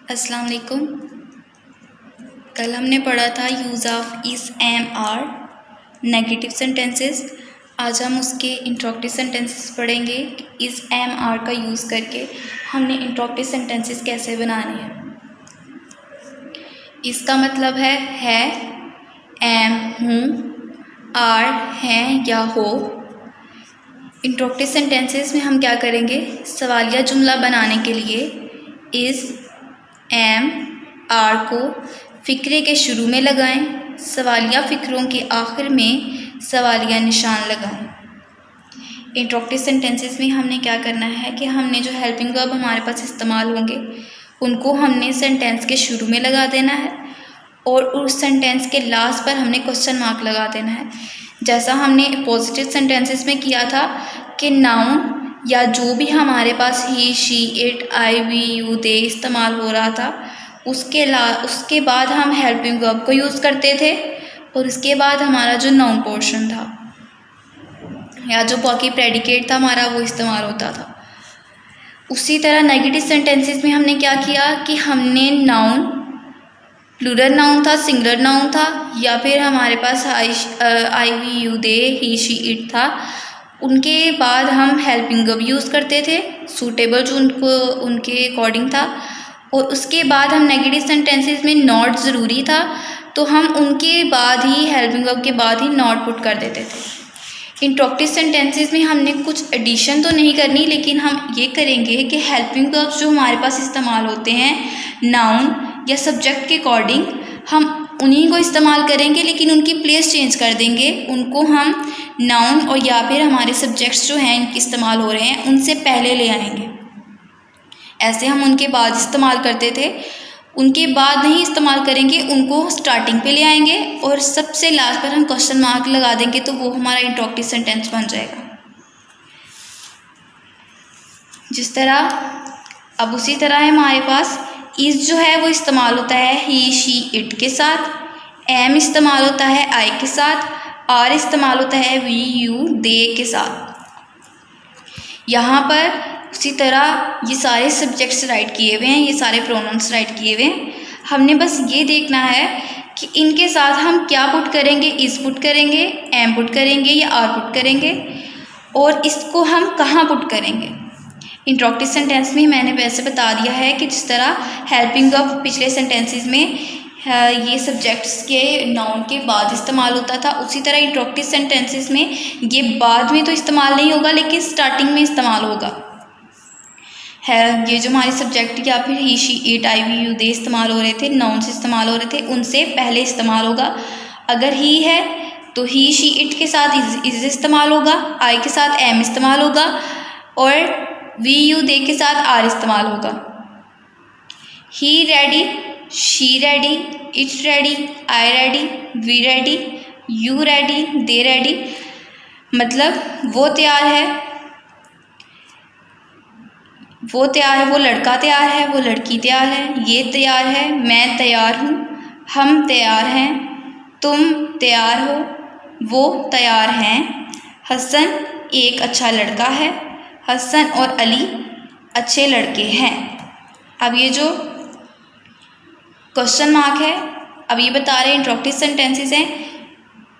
अस्सलाम वालेकुम। कल हमने पढ़ा था यूज़ ऑफ इस एम आर नेगेटिव सेंटेंसेस। आज हम उसके इंट्रोगेटिव सेंटेंसेस पढ़ेंगे। इस एम आर का यूज़ करके हमने इंट्रोगेटिव सेंटेंसेस कैसे बनाने हैं। इसका मतलब है, एम, हूँ, आर, हैं या हो। इंट्रोगेटिव सेंटेंसेस में हम क्या करेंगे, सवालिया जुमला बनाने के लिए इस एम आर को फ़िक्रे के शुरू में लगाएं, सवालिया फ़िक्रों के आखिर में सवालिया निशान लगाएं। इंट्रोगेटिव सेंटेंसेस में हमने क्या करना है कि हमने जो हेल्पिंग वर्ब हमारे पास इस्तेमाल होंगे उनको हमने सेंटेंस के शुरू में लगा देना है और उस सेंटेंस के लास्ट पर हमने क्वेश्चन मार्क लगा देना है। जैसा हमने पॉजिटिव सेंटेंसेस में किया था कि नाउन या जो भी हमारे पास he, she, it, I, we, you, they इस्तेमाल हो रहा था उसके बाद हम हेल्पिंग वर्ब को यूज़ करते थे और उसके बाद हमारा जो नाउन पोर्शन था या जो बाकी प्रेडिकेट था हमारा वो इस्तेमाल होता था। उसी तरह नेगेटिव सेंटेंसेस में हमने क्या किया कि हमने नाउन, प्लूरल नाउन था, सिंगुलर नाउन था या फिर हमारे पास I, we, you, they, he, she, it था, उनके बाद हम हेल्पिंग वर्ब यूज़ करते थे सूटेबल जो उनके अकॉर्डिंग था। और उसके बाद हम नेगेटिव सेंटेंसेस में नॉट ज़रूरी था तो हम उनके बाद ही हेल्पिंग वर्ब के बाद ही नॉट पुट कर देते थे। इंट्रोगेटिव सेंटेंसेस में हमने कुछ एडिशन तो नहीं करनी, लेकिन हम ये करेंगे कि हेल्पिंग वर्ब्स जो हमारे पास इस्तेमाल होते हैं नाउन या सब्जेक्ट के अकॉर्डिंग हम उन्हीं को इस्तेमाल करेंगे, लेकिन उनकी प्लेस चेंज कर देंगे। उनको हम नाउन और या फिर हमारे सब्जेक्ट्स जो हैं इनके इस्तेमाल हो रहे हैं उनसे पहले ले आएंगे। ऐसे हम उनके बाद इस्तेमाल करते थे, उनके बाद नहीं इस्तेमाल करेंगे, उनको स्टार्टिंग पे ले आएंगे और सबसे लास्ट पर हम क्वेश्चन मार्क लगा देंगे तो वो हमारा इंट्रोगेटिव सेंटेंस बन जाएगा। जिस तरह अब उसी तरह है हमारे पास इस जो है वो इस्तेमाल होता है ही, शी, इट के साथ, एम इस्तेमाल होता है आई के साथ, आर इस्तेमाल होता है वी, यू, दे के साथ। यहाँ पर उसी तरह ये सारे सब्जेक्ट्स राइट किए हुए हैं, ये सारे प्रोनाउंस राइट किए हुए हैं। हमने बस ये देखना है कि इनके साथ हम क्या पुट करेंगे, इस पुट करेंगे, एम पुट करेंगे या आर पुट करेंगे और इसको हम कहाँ पुट करेंगे। इंट्रोगेटिव सेंटेंस में मैंने वैसे बता दिया है कि जिस तरह हेल्पिंग वर्ब पिछले सेंटेंसेस में ये सब्जेक्ट्स के नाउन के बाद इस्तेमाल होता था, उसी तरह इंट्रोगेटिव सेंटेंसेस में ये बाद में तो इस्तेमाल नहीं होगा लेकिन स्टार्टिंग में इस्तेमाल होगा। है ये जो हमारे सब्जेक्ट या फिर he, she, it, I, we, you, they इस्तेमाल हो रहे थे, नाउन से इस्तेमाल हो रहे थे, उनसे पहले इस्तेमाल होगा। अगर ही है तो ही, शी, इट के साथ इज इस्तेमाल होगा, आई के साथ एम इस्तेमाल होगा और वी, यू, दे के साथ आर इस्तेमाल होगा। He ready, she ready, it ready, I ready, we ready, you ready, they ready, मतलब वो तैयार है, वो तैयार है, वो लड़का तैयार है, वो लड़की तैयार है, ये तैयार है, मैं तैयार हूँ, हम तैयार हैं, तुम तैयार हो, वो तैयार हैं, हसन एक अच्छा लड़का है, हसन और अली अच्छे लड़के हैं। अब ये जो क्वेश्चन मार्क है, अब ये बता रहे हैं इंट्रोगेटिव सेंटेंसेस हैं,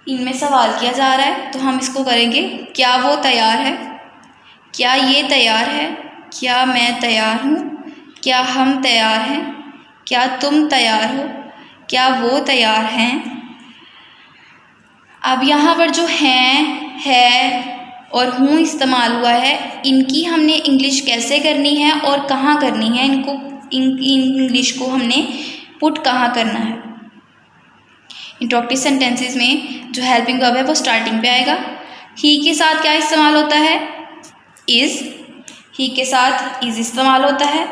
इनमें सवाल किया जा रहा है तो हम इसको करेंगे क्या वो तैयार है, क्या ये तैयार है, क्या मैं तैयार हूँ, क्या हम तैयार हैं, क्या तुम तैयार हो, क्या वो तैयार हैं। अब यहाँ पर जो हैं, है और हूँ इस्तेमाल हुआ है, इनकी हमने इंग्लिश कैसे करनी है और कहाँ करनी है, इनको इंग्लिश को हमने पुट कहाँ करना है। इंट्रोगेटिव सेंटेंसेस में जो हेल्पिंग वर्ब है वो स्टार्टिंग पे आएगा। ही के साथ क्या इस्तेमाल होता है, इज़, ही के साथ इज़ इस्तेमाल होता है।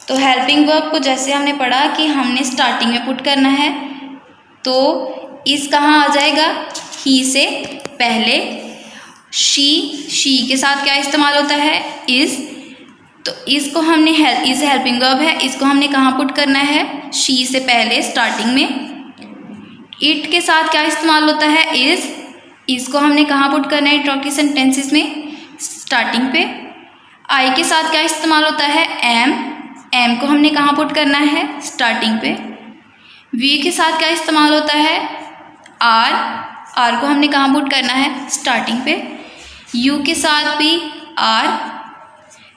तो हेल्पिंग वर्ब को जैसे हमने पढ़ा कि हमने स्टार्टिंग में पुट करना है तो इज़ कहाँ आ जाएगा, ही से पहले। शी के साथ क्या इस्तेमाल होता है, इज़, तो इसको हमने इज़ हेल्पिंग वर्ब है, इसको हमने कहाँ पुट करना है, शी से पहले स्टार्टिंग में। इट के साथ क्या इस्तेमाल होता है, इज़, इसको हमने कहाँ पुट करना है इंट्रोगेटिव सेंटेंसेस में, स्टार्टिंग पे। आई के साथ क्या इस्तेमाल होता है, एम, एम को हमने कहाँ पुट करना है, स्टार्टिंग पे। वी के साथ क्या इस्तेमाल होता है, आर को हमने कहाँ पुट करना है, स्टार्टिंग पे। यू के साथ भी आर,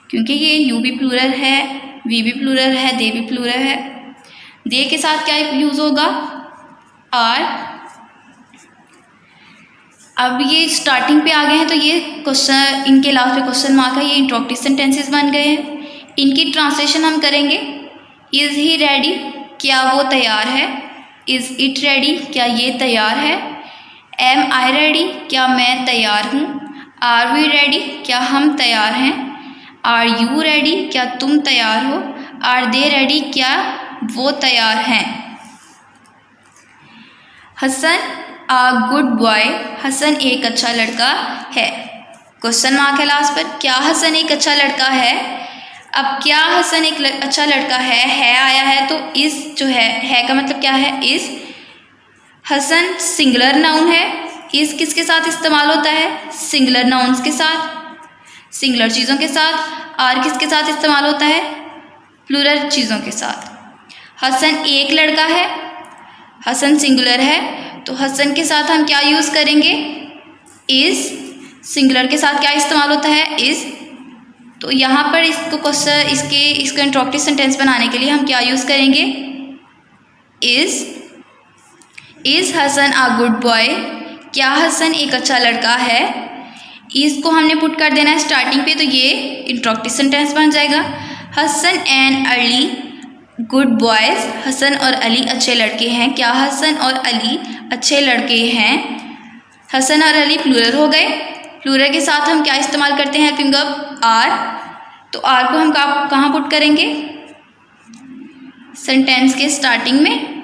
क्योंकि ये यू भी प्लूरल है, वी भी प्लूरल है, दे भी प्लूरल है। दे के साथ क्या यूज़ होगा, आर। अब ये स्टार्टिंग पे आ गए हैं तो ये क्वेश्चन, इनके लास्ट पे क्वेश्चन मार्क है, ये इंट्रोगेटिव सेंटेंसेस बन गए हैं। इनकी ट्रांसलेशन हम करेंगे। इज़ ही रेडी, क्या वो तैयार है। इज़ इट रेडी, क्या ये तैयार है। एम आई रेडी, क्या मैं तैयार हूँ। आर वी रेडी, क्या हम तैयार हैं। आर यू रेडी, क्या तुम तैयार हो। आर दे रेडी, क्या वो तैयार हैं। Hasan a good boy, Hasan एक अच्छा लड़का है। क्वेश्चन मार्क है लास्ट पर, क्या हसन एक अच्छा लड़का है। अब क्या हसन एक अच्छा लड़का है आया है तो इस जो है का मतलब क्या है, इस। हसन सिंगुलर नाउन है, इस किसके साथ इस्तेमाल होता है, सिंगुलर नाउन्स के साथ, सिंगुलर चीज़ों के साथ। आर किसके साथ इस्तेमाल होता है, प्लूरल चीज़ों के साथ। हसन एक लड़का है, हसन सिंगुलर है तो हसन के साथ हम क्या यूज़ करेंगे, इज़। सिंगुलर के साथ क्या इस्तेमाल होता है, इज़। तो यहाँ पर इसको क्वेश्चन इसको इंट्रोगेटिव सेंटेंस बनाने के लिए हम क्या यूज़ करेंगे, is. Is Hasan a good boy, क्या हसन एक अच्छा लड़का है। इज़ को हमने पुट कर देना है स्टार्टिंग पे तो ये इंट्रोगेटिव सेंटेंस बन जाएगा। Hasan and Ali good boys, Hasan और अली अच्छे लड़के हैं। क्या हसन और अली अच्छे लड़के हैं। हसन और अली प्लूरल हो गए। प्लूरल के साथ हम क्या इस्तेमाल करते हैं, हेल्पिंग वर्ब आर। तो आर को हम कहाँ पुट करेंगे, सेंटेंस के स्टार्टिंग में।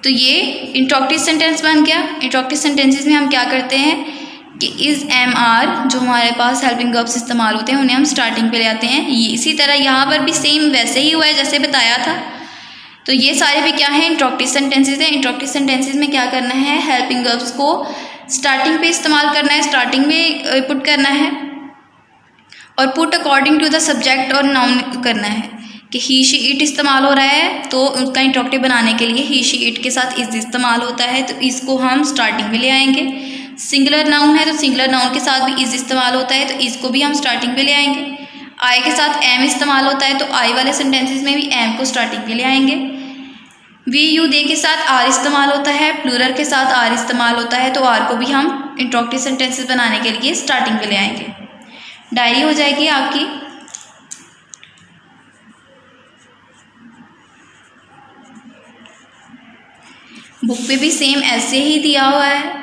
तो ये इंट्रोगेटिव सेंटेंस बन गया। इंट्रोगेटिव सेंटेंसेस में हम क्या करते हैं कि इज़ एम आर जो हमारे पास हेल्पिंग वर्ब्स इस्तेमाल होते हैं उन्हें हम स्टार्टिंग पे ले आते हैं। इसी तरह यहाँ पर भी सेम वैसे ही हुआ है जैसे बताया था। तो ये सारे भी क्या है, इंट्रोगेटिव सेंटेंसेस हैं। इंट्रोगेटिव सेंटेंसेस में क्या करना है, हेल्पिंग वर्ब्स को स्टार्टिंग पे इस्तेमाल करना है, स्टार्टिंग में पुट करना है और put according to the subject और नाउन करना है। कि ही शी इट इस्तेमाल हो रहा है तो उसका इंट्रोगेटिव बनाने के लिए ही शी इट के साथ इज़ इस्तेमाल होता है तो इसको हम स्टार्टिंग में ले आएंगे। सिंगुलर नाउन है तो सिंगुलर नाउन के साथ भी इज़ इस्तेमाल होता है तो इसको भी हम स्टार्टिंग पे ले आएंगे। आई के साथ एम इस्तेमाल होता है तो आई वाले सेंटेंसेस में भी एम को स्टार्टिंग पे ले आएंगे। वी यू दे के साथ आर इस्तेमाल होता है, प्लूरल के साथ आर इस्तेमाल होता है तो आर को भी हम इंट्रोगेटिव सेंटेंसेस बनाने के लिए स्टार्टिंग पे ले आएंगे। डायरी हो जाएगी आपकी। बुक पे भी सेम ऐसे ही दिया हुआ है।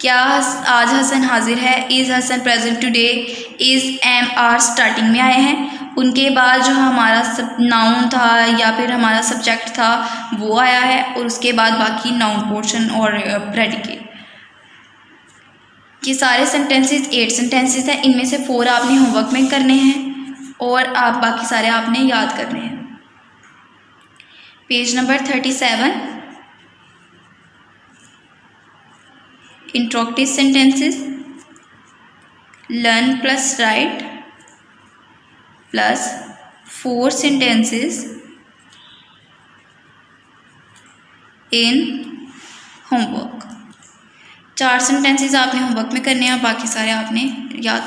क्या आज हसन हाजिर है, is Hasan present today, is am are starting में आए हैं। उनके बाद जो हमारा सब नाउन था या फिर हमारा सब्जेक्ट था वो आया है और उसके बाद बाकी नाउन पोर्शन और प्रेडिकेट। ये सारे सेंटेंसेस 8 सेंटेंसेस हैं। इनमें से 4 आपने होमवर्क में करने हैं और आप बाकी सारे आपने याद करने हैं। Page number 37 interrogative sentences learn plus right plus 4 sentences in homework. 4 sentences आपने होमवर्क में करने हैं, बाकी सारे आपने याद